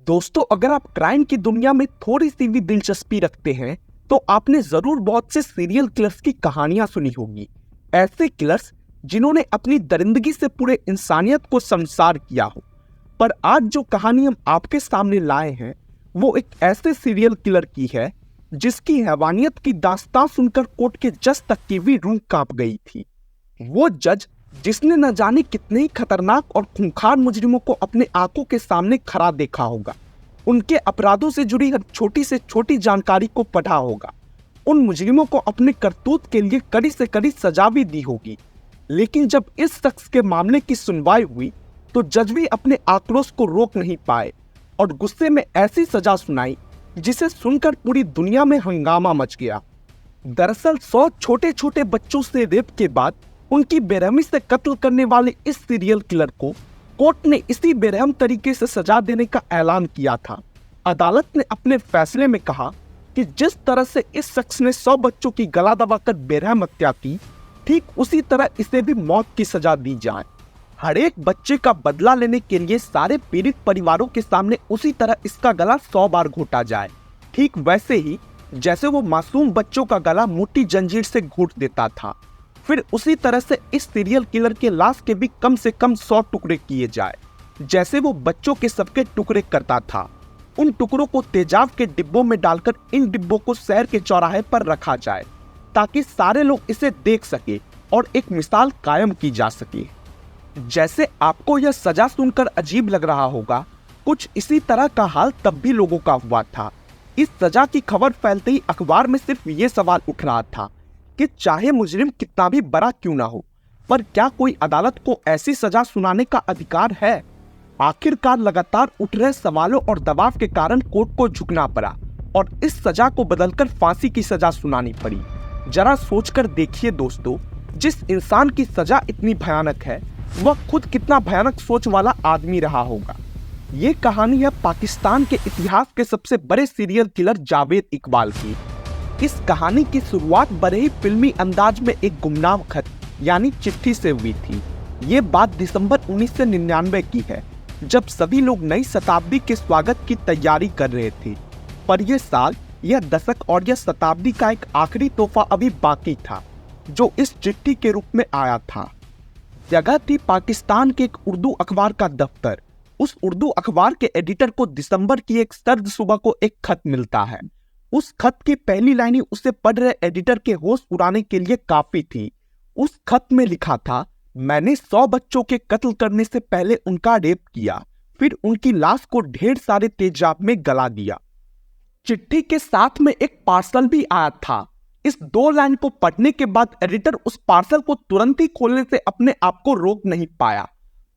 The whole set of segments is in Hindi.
दोस्तों, अगर आप क्राइम की दुनिया में थोड़ी सी भी दिलचस्पी रखते हैं तो आपने जरूर बहुत से सीरियल किलर्स की कहानियां सुनी होगी। ऐसे किलर्स जिन्होंने अपनी दरिंदगी से पूरे इंसानियत को संसार किया हो। पर आज जो कहानी हम आपके सामने लाए हैं वो एक ऐसे सीरियल किलर की है जिसकी हैवानियत की दास्तां सुनकर कोर्ट के जज तक की भी रूह कांप गई थी। वो जज जिसने न जाने कितने ही खतरनाक और खूंखार मुजरिमों को अपने आंखों के सामने खड़ा देखा होगा, उनके अपराधों से जुड़ी हर छोटी से छोटी जानकारी को पढ़ा होगा, उन मुजरिमों को अपने करतूत के लिए कड़ी से कड़ी सजा भी दी होगी। लेकिन जब इस शख्स के मामले की सुनवाई हुई तो जज भी अपने आक्रोश को रोक नहीं पाए और गुस्से में ऐसी सजा सुनाई जिसे सुनकर पूरी दुनिया में हंगामा मच गया। दरअसल 100 छोटे छोटे बच्चों से रेप के बाद उनकी बेरहमी से कत्ल करने वाले इस सीरियल किलर को कोर्ट ने इसी बेरहम तरीके से सजा देने का ऐलान किया था। अदालत ने अपने फैसले में कहा कि जिस तरह से इस शख्स ने 100 बच्चों की गला दबाकर बेरहम हत्या की, ठीक उसी तरह इसे भी मौत की सजा दी जाए। हर एक बच्चे का बदला लेने के लिए सारे पीड़ित परिवारों के सामने उसी तरह इसका गला 100 बार घोटा जाए, ठीक वैसे ही जैसे वो मासूम बच्चों का गला मोटी जंजीर से घोट देता था। फिर उसी तरह से इस सीरियल किलर के लाश के भी कम से कम 100 टुकड़े किए जाए, जैसे वो बच्चों के सबके टुकड़े करता था। उन टुकड़ों को तेजाब के डिब्बों में डालकर इन डिब्बों को शहर के चौराहे पर रखा जाए ताकि सारे लोग इसे देख सके और एक मिसाल कायम की जा सके। जैसे आपको यह सजा सुनकर अजीब लग रहा होगा, कुछ इसी तरह का हाल तब भी लोगों का हुआ था। इस सजा की खबर फैलते ही अखबार में सिर्फ ये सवाल उठ रहा था कि चाहे मुजरिम कितना भी बड़ा क्यों ना हो, पर क्या कोई अदालत को ऐसी सजा सुनाने का अधिकार है? आखिरकार लगातार उठ रहे सवालों और दबाव के कारण कोर्ट को झुकना पड़ा और इस सजा को बदलकर फांसी की सजा सुनानी पड़ी। जरा सोचकर देखिए दोस्तों, जिस इंसान की सजा इतनी भयानक है वह खुद कितना भयानक सोच वाला आदमी रहा होगा। ये कहानी है पाकिस्तान के इतिहास के सबसे बड़े सीरियल किलर जावेद इकबाल की। इस कहानी की शुरुआत बड़े ही फिल्मी अंदाज में एक गुमनाम खत यानी चिट्ठी से हुई थी। ये बात दिसंबर 1999 की है, जब सभी लोग नई शताब्दी के स्वागत की तैयारी कर रहे थे। पर यह साल, यह दशक और यह शताब्दी का एक आखिरी तोहफा अभी बाकी था जो इस चिट्ठी के रूप में आया था। जगह थी पाकिस्तान के एक उर्दू अखबार का दफ्तर। उस उर्दू अखबार के एडिटर को दिसंबर की एक सर्द सुबह को एक खत मिलता है। उस खत की पहली लाइन ही उसे पढ़ रहे एडिटर के होश उड़ाने के लिए काफी थी। उस खत में लिखा था, मैंने 100 बच्चों के कत्ल करने से पहले उनका रेप किया, फिर उनकी लाश को ढेर सारे तेजाब में गला दिया। चिट्ठी के साथ में एक पार्सल भी आया था। इस 2 लाइन को पढ़ने के बाद एडिटर उस पार्सल को तुरंत ही खोलने से अपने आप को रोक नहीं पाया।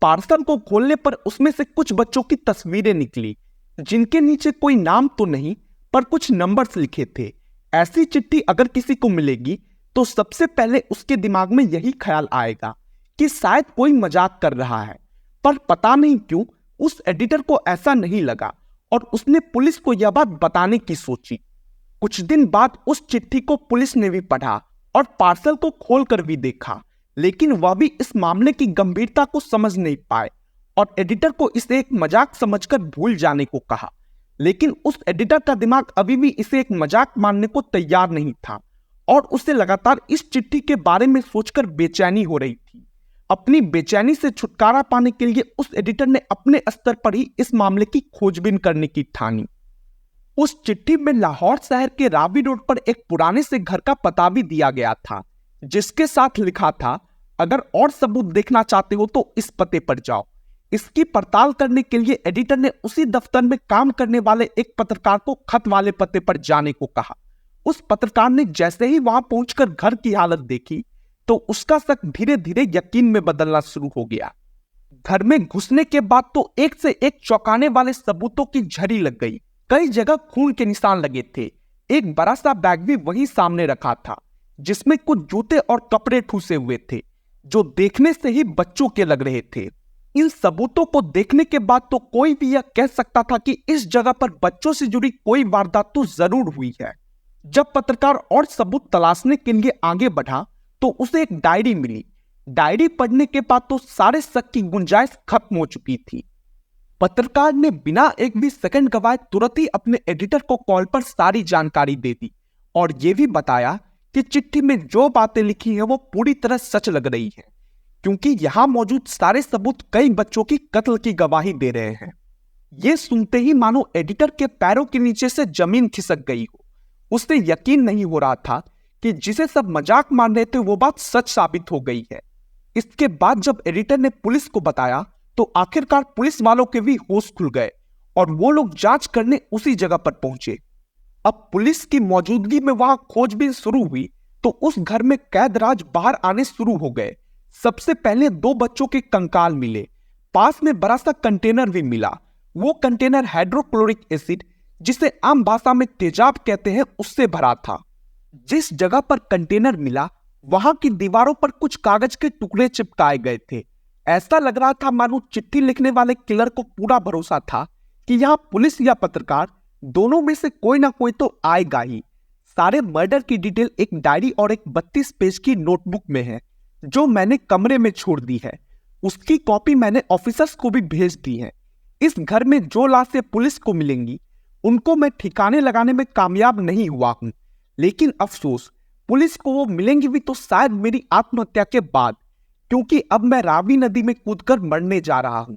पार्सल को खोलने पर उसमें से कुछ बच्चों की तस्वीरें निकली, जिनके नीचे कोई नाम तो नहीं पर कुछ नंबर्स लिखे थे। ऐसी चिट्ठी अगर किसी को मिलेगी तो सबसे पहले उसके दिमाग में यही ख्याल आएगा कि शायद कोई मजाक कर रहा है। पर पता नहीं क्यों उस एडिटर को ऐसा नहीं लगा और उसने पुलिस को यह बात बताने की सोची। कुछ दिन बाद उस चिट्ठी को पुलिस ने भी पढ़ा और पार्सल को खोलकर भी देखा, लेकिन वह भी इस मामले की गंभीरता को समझ नहीं पाए और एडिटर को इसे एक मजाक समझकर भूल जाने को कहा। लेकिन उस एडिटर का दिमाग अभी भी इसे एक मजाक मानने को तैयार नहीं था और उसे लगातार इस चिट्ठी के बारे में सोचकर बेचैनी हो रही थी। अपनी बेचैनी से छुटकारा पाने के लिए उस एडिटर ने अपने स्तर पर ही इस मामले की खोजबीन करने की ठानी। उस चिट्ठी में लाहौर शहर के रावी रोड पर एक पुराने से घर का पता भी दिया गया था, जिसके साथ लिखा था, अगर और सबूत देखना चाहते हो तो इस पते पर जाओ। इसकी पड़ताल करने के लिए एडिटर ने उसी दफ्तर में काम करने वाले एक पत्रकार को खत वाले पते पर जाने को कहा। उस पत्रकार ने जैसे ही वहां पहुंचकर घर की हालत देखी तो उसका शक धीरे धीरे यकीन में बदलना शुरू हो गया। घर में घुसने के बाद तो एक से एक चौंकाने वाले सबूतों की झड़ी लग गई। कई जगह खून के निशान लगे थे। एक बड़ा सा बैग भी वहीं सामने रखा था, जिसमें कुछ जूते और कपड़े ठूसे हुए थे जो देखने से ही बच्चों के लग रहे थे। इन सबूतों को देखने के बाद तो कोई भी यह कह सकता था कि इस जगह पर बच्चों से जुड़ी कोई वारदात तो जरूर हुई है। जब पत्रकार और सबूत तलाशने के लिए आगे बढ़ा तो उसे एक डायरी मिली। डायरी पढ़ने के बाद तो सारे शक की गुंजाइश खत्म हो चुकी थी। पत्रकार ने बिना एक भी सेकंड गवाए तुरंत ही अपने एडिटर को कॉल पर सारी जानकारी दे दी और यह भी बताया कि चिट्ठी में जो बातें लिखी हैं वो पूरी तरह सच लग रही है, क्योंकि यहां मौजूद सारे सबूत कई बच्चों की कत्ल की गवाही दे रहे हैं। यह सुनते ही मानो एडिटर के पैरों के नीचे से जमीन खिसक गई हो। उसे यकीन नहीं हो रहा था कि जिसे सब मजाक मान रहे थे वो बात सच साबित हो गई है। इसके बाद जब एडिटर ने पुलिस को बताया तो आखिरकार पुलिस वालों के भी होश खुल गए और वो लोग जांच करने उसी जगह पर पहुंचे। अब पुलिस की मौजूदगी में वहां खोजबीन शुरू हुई तो उस घर में कैदराज बाहर आने शुरू हो गए। सबसे पहले 2 बच्चों के कंकाल मिले, पास में बड़ा सा कंटेनर भी मिला। वो कंटेनर हाइड्रोक्लोरिक एसिड, जिसे आम भाषा में तेजाब कहते हैं, उससे भरा था। जिस जगह पर कंटेनर मिला वहां की दीवारों पर कुछ कागज के टुकड़े चिपकाए गए थे। ऐसा लग रहा था मानो चिट्ठी लिखने वाले किलर को पूरा भरोसा था कि यहां पुलिस या पत्रकार दोनों में से कोई ना कोई तो आएगा ही। सारे मर्डर की डिटेल एक डायरी और एक 32 पेज की नोटबुक में है जो मैंने कमरे में छोड़ दी है। उसकी कॉपी मैंने ऑफिसर्स को भी भेज दी है। इस घर में जो लाशें पुलिस को मिलेंगी उनको मैं ठिकाने लगाने में कामयाब नहीं हुआ हूं, लेकिन अफसोस पुलिस को वो मिलेंगी भी तो शायद मेरी आत्महत्या के बाद, क्योंकि अब मैं रावी नदी में कूदकर मरने जा रहा हूं।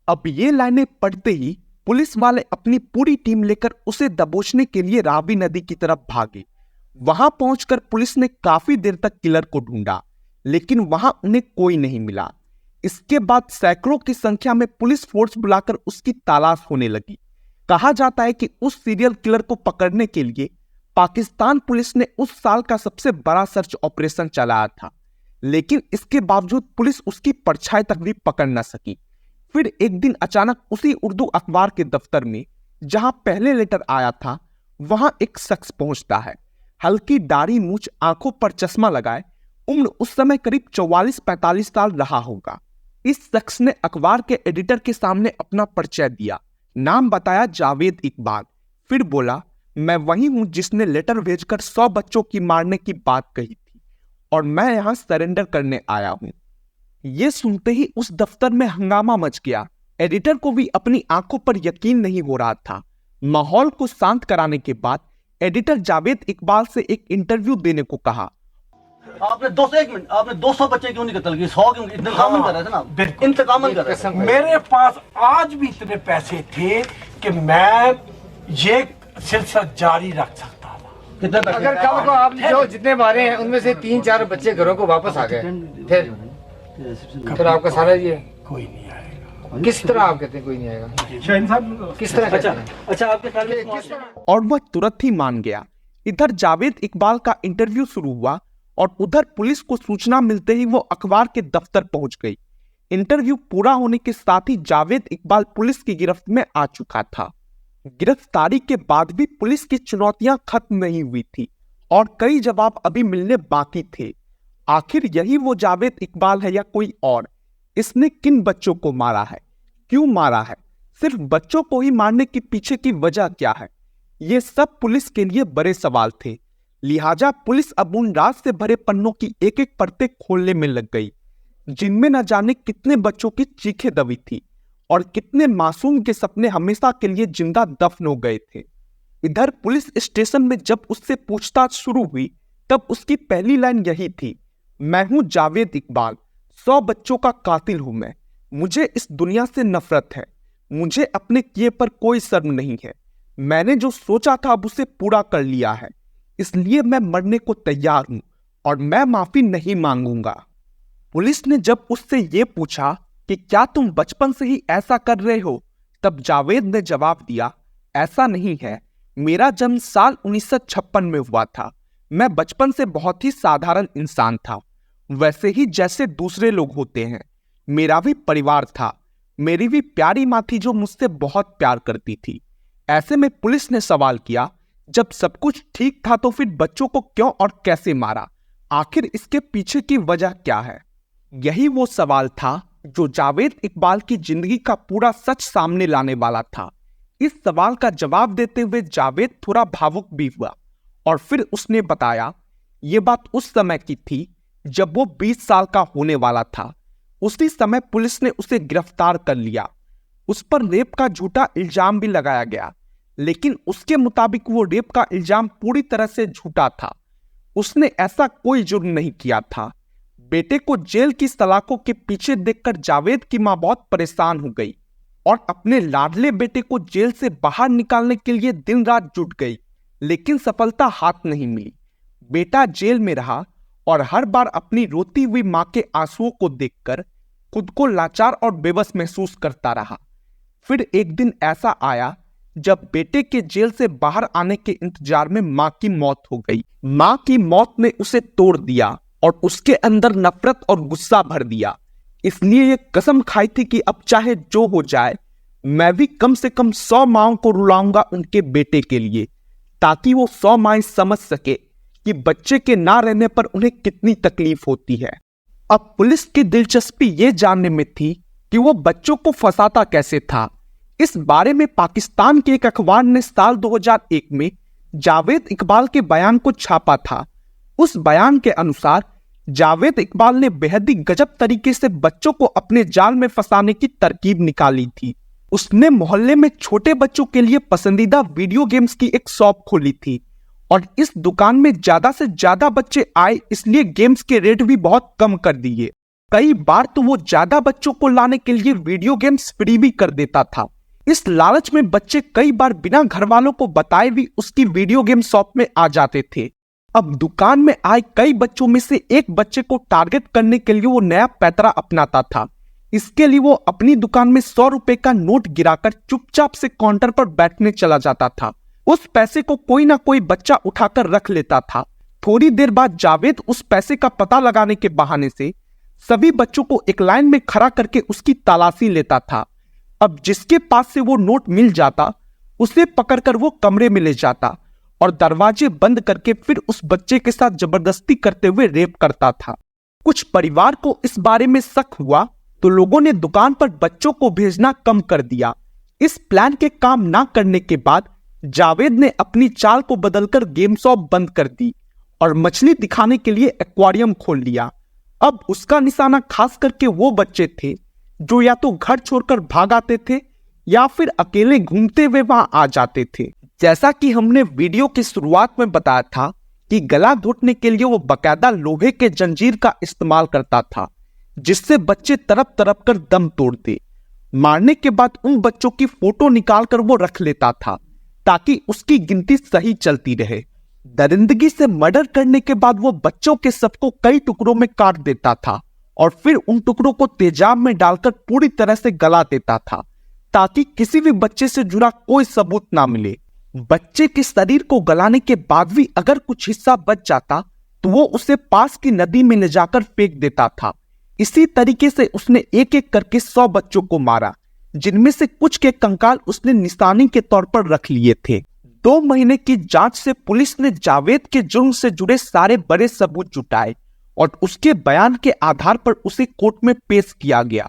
अब ये लाइनें पढ़ते ही पुलिस वाले अपनी पूरी टीम लेकर उसे दबोचने के लिए रावी नदी की तरफ भागे। वहां पहुंचकर पुलिस ने काफी देर तक किलर को ढूंढा, लेकिन वहां उन्हें कोई नहीं मिला। इसके बाद सैकड़ों की संख्या में पुलिस फोर्स बुलाकर उसकी तलाश होने लगी। कहा जाता है कि उस सीरियल किलर को पकड़ने के लिए पाकिस्तान पुलिस ने उस साल का सबसे बड़ा सर्च ऑपरेशन चलाया था, लेकिन इसके बावजूद पुलिस उसकी परछाई तक भी पकड़ न सकी। फिर एक दिन अचानक उसी उर्दू अखबार के दफ्तर में जहां पहले लेटर आया था वहां एक शख्स पहुंचता है। हल्की दाढ़ी, मूछ, आंखों पर चश्मा लगाए, उम्र उस समय करीब 44-45 साल रहा होगा। इस शख्स ने अखबार के एडिटर के सामने अपना परिचय दिया, नाम बताया जावेद इकबाल। फिर बोला, मैं वही हूं जिसने लेटर भेजकर 100 बच्चों की मारने की बात कही थी और मैं यहां सरेंडर करने आया हूं। यह सुनते ही उस दफ्तर में हंगामा मच गया। एडिटर को भी अपनी आंखों पर यकीन नहीं हो रहा था। माहौल को शांत कराने के बाद एडिटर जावेद इकबाल से एक इंटरव्यू देने को कहा। आपने 200 बच्चे क्यों नहीं कत्ल किए? 100 क्यों? इंतकाम कर रहे थे ना, इंतकाम कर रहे थे। मेरे पास आज भी इतने पैसे थे कि मैं ये सिलसिला जारी रख सकता था। कितने तक? अगर कल को आप जो जितने मारे हैं उनमें से 3-4 बच्चे घरों को वापस आ गए, फिर आपका सारा ये कोई नहीं आएगा। किस तरह आप कहते हैं कोई नहीं आएगा? शाहीन साहब किस तरह कहते हैं? अच्छा आपके ख्याल में किस तरह? और वह तुरंत ही मान गया। इधर जावेद इकबाल का इंटरव्यू शुरू हुआ और उधर पुलिस को सूचना मिलते ही वो अखबार के दफ्तर पहुंच गई। इंटरव्यू पूरा होने के साथ ही जावेद इकबाल पुलिस की गिरफ्त में आ चुका था। गिरफ्तारी के बाद भी पुलिस की चुनौतियां खत्म नहीं हुई थी और कई जवाब अभी मिलने बाकी थे। आखिर यही वो जावेद इकबाल है या कोई और? इसने किन बच्चों को मारा है, क्यों मारा है, सिर्फ बच्चों को ही मारने के पीछे की वजह क्या है? ये सब पुलिस के लिए बड़े सवाल थे। लिहाजा पुलिस अब उन राज से भरे पन्नों की एक एक परतें खोलने में लग गई, जिनमें न जाने कितने बच्चों की चीखें दबी थी और कितने मासूम के सपने हमेशा के लिए जिंदा दफन हो गए थे। इधर पुलिस स्टेशन में जब उससे पूछताछ शुरू हुई तब उसकी पहली लाइन यही थी, मैं हूं जावेद इकबाल, 100 बच्चों का कातिल हूं मैं। मुझे इस दुनिया से नफरत है, मुझे अपने किए पर कोई शर्म नहीं है। मैंने जो सोचा था अब उसे पूरा कर लिया है, इसलिए मैं मरने को तैयार हूं और मैं माफी नहीं मांगूंगा। पुलिस ने जब उससे यह पूछा कि क्या तुम बचपन से ही ऐसा कर रहे हो, तब जावेद ने जवाब दिया, ऐसा नहीं है, मेरा जन्म साल 1956 में हुआ था। मैं बचपन से बहुत ही साधारण इंसान था, वैसे ही जैसे दूसरे लोग होते हैं। मेरा भी परिवार था, मेरी भी प्यारी माँ थी जो मुझसे बहुत प्यार करती थी। ऐसे में पुलिस ने सवाल किया, जब सब कुछ ठीक था तो फिर बच्चों को क्यों और कैसे मारा? आखिर इसके पीछे की वजह क्या है? यही वो सवाल था जो जावेद इकबाल की जिंदगी का पूरा सच सामने लाने वाला था। इस सवाल का जवाब देते हुए जावेद थोड़ा भावुक भी हुआ और फिर उसने बताया, ये बात उस समय की थी जब वो 20 साल का होने वाला था। उसी समय पुलिस ने उसे गिरफ्तार कर लिया। उस पर रेप का झूठा इल्जाम भी लगाया गया, लेकिन उसके मुताबिक वो रेप का इल्जाम पूरी तरह से झूठा था। उसने ऐसा कोई जुर्म नहीं किया था। बेटे को जेल की सलाखों के पीछे देखकर जावेद की मां बहुत परेशान हो गई और अपने लाडले बेटे को जेल से बाहर निकालने के लिए दिन रात जुट गई, लेकिन सफलता हाथ नहीं मिली। बेटा जेल में रहा और हर बार अपनी रोती हुई मां के आंसुओं को देखकर खुद को लाचार और बेबस महसूस करता रहा। फिर एक दिन ऐसा आया जब बेटे के जेल से बाहर आने के इंतजार में मां की मौत हो गई। मां की मौत ने उसे तोड़ दिया और उसके अंदर नफरत और गुस्सा भर दिया। इसलिए ये कसम खाई थी कि अब चाहे जो हो जाए मैं भी कम से कम 100 माओं को रुलाऊंगा उनके बेटे के लिए, ताकि वो 100 माएं समझ सके कि बच्चे के ना रहने पर उन्हें कितनी तकलीफ होती है। अब पुलिस की दिलचस्पी ये जानने में थी कि वो बच्चों को फंसाता कैसे था। इस बारे में पाकिस्तान के एक अखबार ने साल 2001 में जावेद इकबाल के बयान को छापा था। उस बयान के अनुसार जावेद इकबाल ने बेहद ही गजब तरीके से बच्चों को अपने जाल में फंसाने की तरकीब निकाली थी। उसने मोहल्ले में छोटे बच्चों के लिए पसंदीदा वीडियो गेम्स की एक शॉप खोली थी और इस दुकान में ज्यादा से ज्यादा बच्चे आए, इसलिए गेम्स के रेट भी बहुत कम कर दिए। कई बार तो वो ज्यादा बच्चों को लाने के लिए वीडियो गेम्स फ्री भी कर देता था। इस लालच में बच्चे कई बार बिना घर वालों को बताए भी उसकी वीडियो गेम शॉप में आ जाते थे। अब दुकान में आए कई बच्चों में से एक बच्चे को टारगेट करने के लिए वो नया पैतरा अपनाता था। इसके लिए वो अपनी दुकान में 100 रुपए का नोट गिराकर चुपचाप से काउंटर पर बैठने चला जाता था। उस पैसे को कोई ना कोई बच्चा उठाकर रख लेता था। थोड़ी देर बाद जावेद उस पैसे का पता लगाने के बहाने से सभी बच्चों को एक लाइन में खड़ा करके उसकी तलाशी लेता था। अब जिसके पास से वो नोट मिल जाता उसे पकड़कर वो कमरे में ले जाता और दरवाजे बंद करके फिर उस बच्चे के साथ जबरदस्ती करते हुए रेप करता था। कुछ परिवार को इस बारे में शक हुआ तो लोगों ने दुकान पर बच्चों को भेजना कम कर दिया। इस प्लान के काम ना करने के बाद जावेद ने अपनी चाल को बदलकर गेम शॉप बंद कर दी और मछली दिखाने के लिए एक्वेरियम खोल लिया। अब उसका निशाना खास करके वो बच्चे थे जो या तो घर छोड़कर भाग आते थे या फिर अकेले घूमते हुए वहां आ जाते थे। जैसा कि हमने वीडियो की शुरुआत में बताया था कि गला घोटने के लिए वो बकायदा लोहे के जंजीर का इस्तेमाल करता था, जिससे बच्चे तड़प तड़प कर दम तोड़ते। मारने के बाद उन बच्चों की फोटो निकालकर वो रख लेता था ताकि उसकी गिनती सही चलती रहे। दरिंदगी से मर्डर करने के बाद वो बच्चों के शव को कई टुकड़ों में काट देता था और फिर उन टुकड़ों को तेजाब में डालकर पूरी तरह से गला देता था ताकि किसी भी बच्चे से जुड़ा कोई सबूत ना मिले। बच्चे के शरीर को गलाने के बाद भी अगर कुछ हिस्सा बच जाता तो वो उसे पास की नदी में ले जाकर फेंक देता था। इसी तरीके से उसने एक एक करके 100 बच्चों को मारा, जिनमें से कुछ के कंकाल उसने निशानी के तौर पर रख लिए थे। 2 महीने की जांच से पुलिस ने जावेद के जुर्म से जुड़े सारे बड़े सबूत जुटाए और उसके बयान के आधार पर उसे कोर्ट में पेश किया गया।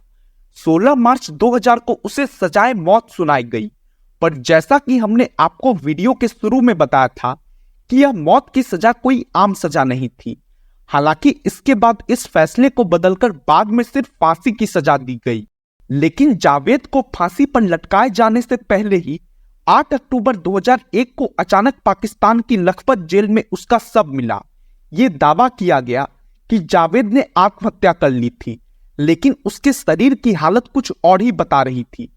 16 मार्च 2000 को उसे सजाए मौत सुनाई गई। पर जैसा कि हमने आपको वीडियो के शुरू में बताया था कि यह मौत की सजा कोई आम सजा नहीं थी। हालांकि इसके बाद इस फैसले को बदलकर बाद में सिर्फ फांसी की सजा दी गई, लेकिन जावेद को फांसी पर लटकाए जाने से पहले ही 8 अक्टूबर 2001 को अचानक पाकिस्तान की लखपत जेल में उसका शव मिला। ये दावा किया गया कि जावेद ने आत्महत्या कर ली थी, लेकिन उसके शरीर की हालत कुछ और ही बता रही थी।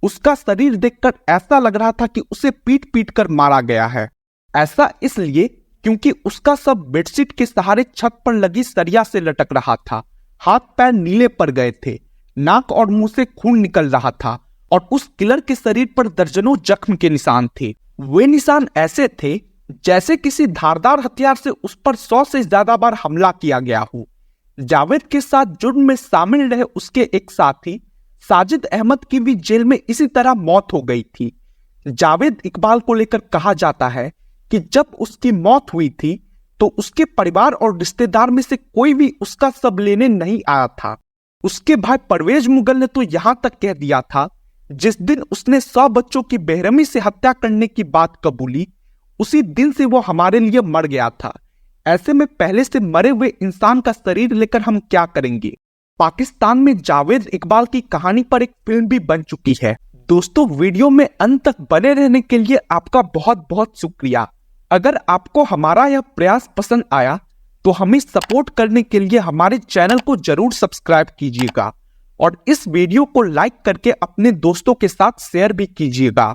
उसका शरीर देखकर ऐसा लग रहा था कि उसे पीट पीट कर मारा गया है। ऐसा इसलिए क्योंकि उसका शव बेडशीट के सहारे छत पर लगी सरिया से लटक रहा था। हाथ पैर नीले पड़ गए थे, नाक और मुंह से खून निकल रहा था और उस किलर के शरीर पर दर्जनों जख्म के निशान थे। वे निशान ऐसे थे जैसे किसी धारदार हथियार से उस पर 100 से ज्यादा बार हमला किया गया हो। जावेद के साथ जुर्म में शामिल रहे उसके एक साथी साजिद अहमद की भी जेल में इसी तरह मौत हो गई थी। जावेद इकबाल को लेकर कहा जाता है कि जब उसकी मौत हुई थी तो उसके परिवार और रिश्तेदार में से कोई भी उसका शव लेने नहीं आया था। उसके भाई परवेज मुगल ने तो यहां तक कह दिया था, जिस दिन उसने 100 बच्चों की बेरहमी से हत्या करने की बात कबूली, उसी दिन से वो हमारे लिए मर गया था। ऐसे में पहले से मरे हुए इंसान का शरीर लेकर हम क्या करेंगे। पाकिस्तान में जावेद इकबाल की कहानी पर एक फिल्म भी बन चुकी है। दोस्तों वीडियो में अंत तक बने रहने के लिए आपका बहुत बहुत शुक्रिया। अगर आपको हमारा यह प्रयास पसंद आया तो हमें सपोर्ट करने के लिए हमारे चैनल को जरूर सब्सक्राइब कीजिएगा और इस वीडियो को लाइक करके अपने दोस्तों के साथ शेयर भी कीजिएगा।